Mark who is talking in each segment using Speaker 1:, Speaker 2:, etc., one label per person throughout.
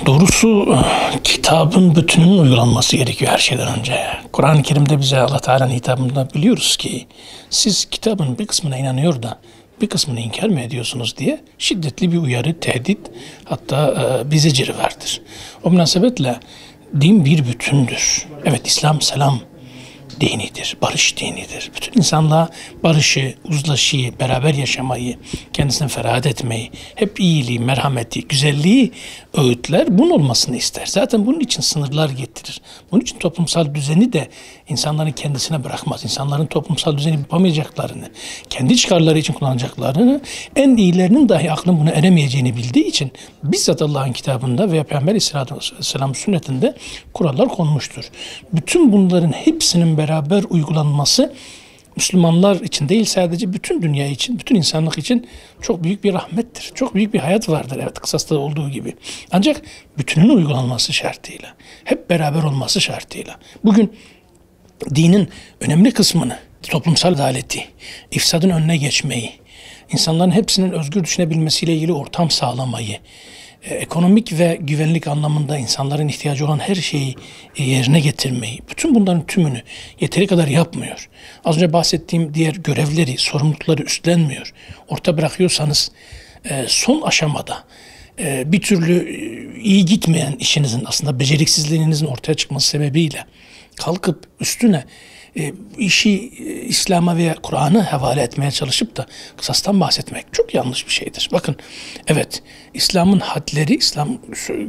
Speaker 1: Doğrusu kitabın bütününün uygulanması gerekiyor her şeyden önce. Kur'an-ı Kerim'de bize Allah Teala'nın hitabında biliyoruz ki siz kitabın bir kısmına inanıyor da bir kısmını inkar mı ediyorsunuz diye şiddetli bir uyarı, tehdit, hatta bir zeciri vardır. O münasebetle din bir bütündür. Evet, İslam selam dinidir, barış dinidir. Bütün insanlığa barışı, uzlaşıyı, beraber yaşamayı, kendisine ferahat etmeyi, hep iyiliği, merhameti, güzelliği öğütler, bunun olmasını ister. Zaten bunun için sınırlar getirir. Bunun için toplumsal düzeni de insanların kendisine bırakmaz. İnsanların toplumsal düzeni yapamayacaklarını, kendi çıkarları için kullanacaklarını, en iyilerinin dahi aklın buna eremeyeceğini bildiği için bizzat Allah'ın kitabında veya Peygamber Aleyhisselam sünnetinde kurallar konmuştur. Bütün bunların hepsinin beraber uygulanması Müslümanlar için değil, sadece bütün dünya için, bütün insanlık için çok büyük bir rahmettir. Çok büyük bir hayat vardır, evet, kısasta olduğu gibi. Ancak bütününün uygulanması şartıyla, hep beraber olması şartıyla. Bugün dinin önemli kısmını, toplumsal adaleti, ifsadın önüne geçmeyi, insanların hepsinin özgür düşünebilmesiyle ilgili ortam sağlamayı, ekonomik ve güvenlik anlamında insanların ihtiyacı olan her şeyi yerine getirmeyi, bütün bunların tümünü yeteri kadar yapmıyor. Az önce bahsettiğim diğer görevleri, sorumlulukları üstlenmiyor. Orta bırakıyorsanız son aşamada bir türlü iyi gitmeyen işinizin, aslında beceriksizliğinizin ortaya çıkması sebebiyle kalkıp üstüne işi İslam'a veya Kur'an'a havale etmeye çalışıp da kısastan bahsetmek çok yanlış bir şeydir. Bakın, evet, İslam'ın hadleri, İslam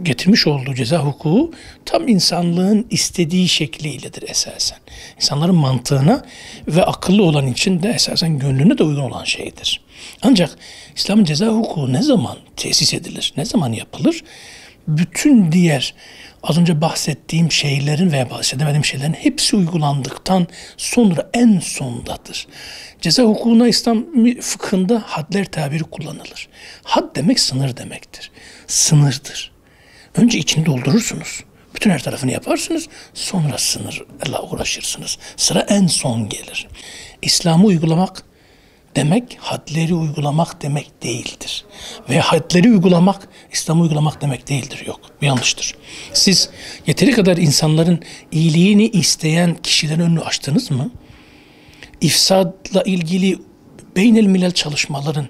Speaker 1: getirmiş olduğu ceza hukuku tam insanlığın istediği şekliyledir esasen. İnsanların mantığına ve akıllı olan için de esasen gönlüne de uygun olan şeydir. Ancak İslam'ın ceza hukuku ne zaman tesis edilir, ne zaman yapılır? Bütün diğer az önce bahsettiğim şeylerin veya bahsedemediğim şeylerin hepsi uygulandıktan sonra en sondadır. Ceza hukukuna, İslam fıkhında hadler tabiri kullanılır. Had demek sınır demektir. Sınırdır. Önce içini doldurursunuz. Bütün her tarafını yaparsınız. Sonra sınırla uğraşırsınız. Sıra en son gelir. İslam'ı uygulamak demek, hadleri uygulamak demek değildir. Ve hadleri uygulamak, İslam'ı uygulamak demek değildir. Yok, bu yanlıştır. Siz yeteri kadar insanların iyiliğini isteyen kişilerin önünü açtınız mı? İfsadla ilgili beynel milel çalışmaların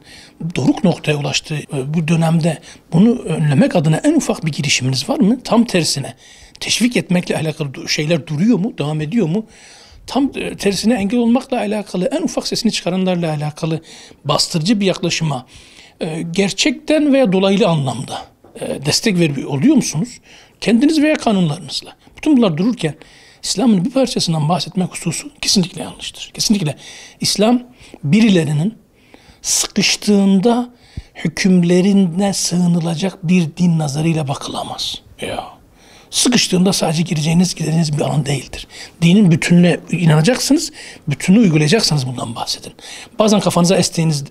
Speaker 1: doruk noktaya ulaştığı bu dönemde bunu önlemek adına en ufak bir girişiminiz var mı? Tam tersine teşvik etmekle alakalı şeyler duruyor mu? Devam ediyor mu? Tam tersine engel olmakla alakalı, en ufak sesini çıkaranlarla alakalı bastırıcı bir yaklaşıma gerçekten veya dolaylı anlamda destek veriyor oluyor musunuz? Kendiniz veya kanunlarınızla. Bütün bunlar dururken İslam'ın bir parçasından bahsetmek hususu kesinlikle yanlıştır. Kesinlikle İslam birilerinin sıkıştığında hükümlerine sığınılacak bir din nazarıyla bakılamaz. Sıkıştığında sadece gireceğiniz bir alan değildir. Dinin bütününe inanacaksınız, bütününü uygulayacaksınız, bundan bahsedin. Bazen kafanıza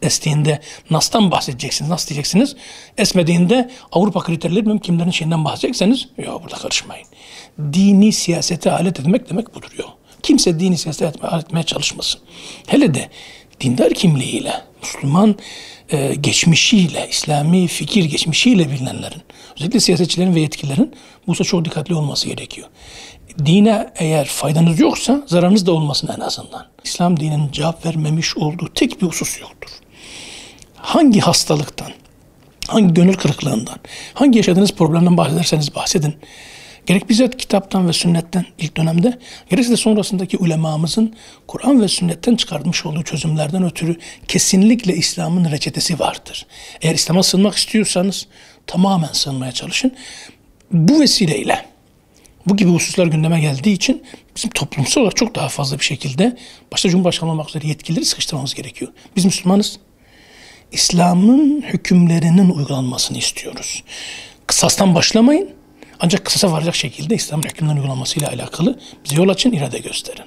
Speaker 1: estiğinde Nas'tan bahsedeceksiniz, Nas diyeceksiniz. Esmediğinde Avrupa kriterleri kimlerin şeyinden bahsedecekseniz, burada karışmayın. Dini siyasete alet etmek demek budur. Kimse dini siyasete alet etmeye çalışmasın. Hele de dindar kimliğiyle, Müslüman geçmişiyle, İslami fikir geçmişiyle bilinenlerin, özellikle siyasetçilerin ve yetkililerin bu hususta çok dikkatli olması gerekiyor. Dine eğer faydanız yoksa zararınız da olmasın en azından. İslam dininin cevap vermemiş olduğu tek bir husus yoktur. Hangi hastalıktan, hangi gönül kırıklığından, hangi yaşadığınız problemden bahsederseniz bahsedin, gerek bizzat kitaptan ve sünnetten ilk dönemde, gerekse de sonrasındaki ulemamızın Kur'an ve sünnetten çıkartmış olduğu çözümlerden ötürü kesinlikle İslam'ın reçetesi vardır. Eğer İslam'a sığınmak istiyorsanız tamamen sığınmaya çalışın. Bu vesileyle bu gibi hususlar gündeme geldiği için bizim toplumsal olarak çok daha fazla bir şekilde başta Cumhurbaşkanı olmak üzere yetkilileri sıkıştırmamız gerekiyor. Biz Müslümanız. İslam'ın hükümlerinin uygulanmasını istiyoruz. Kısastan başlamayın. Ancak kısasa varacak şekilde İslam hükümlerinin uygulanmasıyla alakalı bize yol açın, irade gösterin.